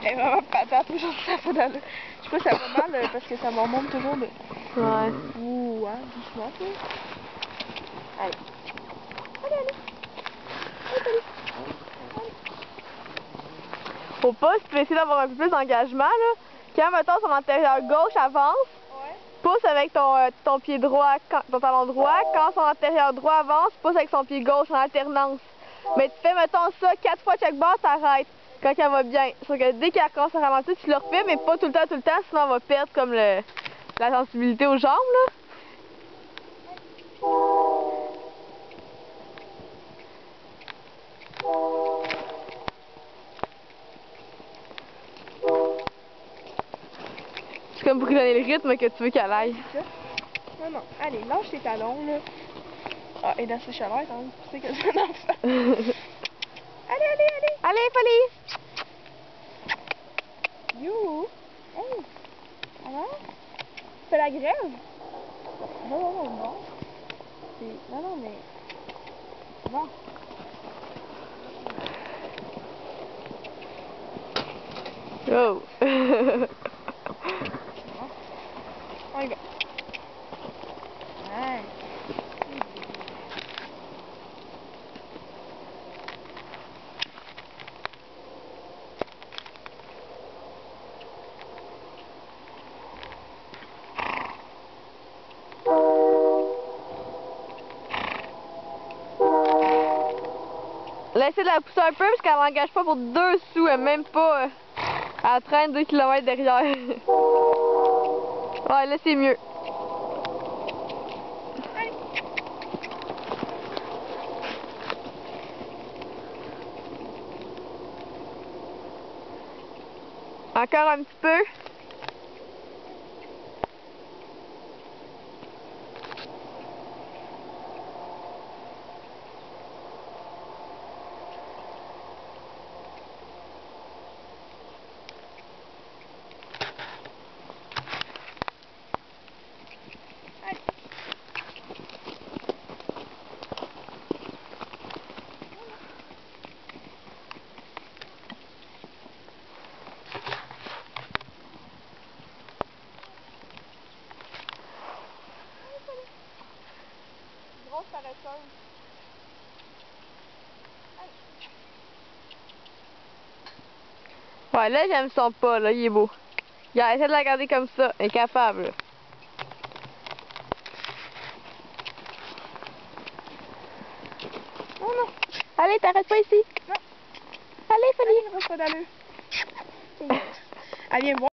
Elle est vraiment patate, aujourd'hui, ça fait d'aller. Je sais pas si ça va mal parce que ça me remonte toujours de. Ouais. Ouh, hein, doucement, toi. Allez. Allez, allez. Allez, allez. Faut pas, si tu veux essayer d'avoir un peu plus d'engagement, là. Quand, mettons, son antérieur gauche avance, Ouais. pousse avec ton pied droit, ton talon droit. Quand son antérieur droit avance, pousse avec son pied gauche en alternance. Mais tu fais, mettons, ça 4 fois chaque barre, t'arrêtes quand elle va bien. Sauf que dès qu'elle commence à ralentir, tu le refais, mais pas tout le temps, sinon on va perdre comme la sensibilité aux jambes, là. C'est comme pour lui donner le rythme que tu veux qu'elle aille. Non, non. Allez, lâche tes talons, là. Ah, et dans ces chaleurs, quand même, tu sais que c'est un enfant. Allez, allez, allez. Allez, Polly! You! Hey! Alors? Fais la grève? Non, non, non, non. Non, non, mais... Non. Oh! On y va. Ouais. Là, essaie de la pousser un peu parce qu'elle n'engage pas pour 2 sous, elle même pas. Elle traîne 2 km derrière. Ouais, là c'est mieux. Allez. Encore un petit peu. Grosse paresseuse. Ouais, là j'aime son pas, là, il est beau. Regarde, essaie de la garder comme ça, elle est capable. Là. Non, non. Allez, t'arrêtes pas ici. Non. Allez, Fanny. Allez, grosse pas d'allure. Allez, viens voir.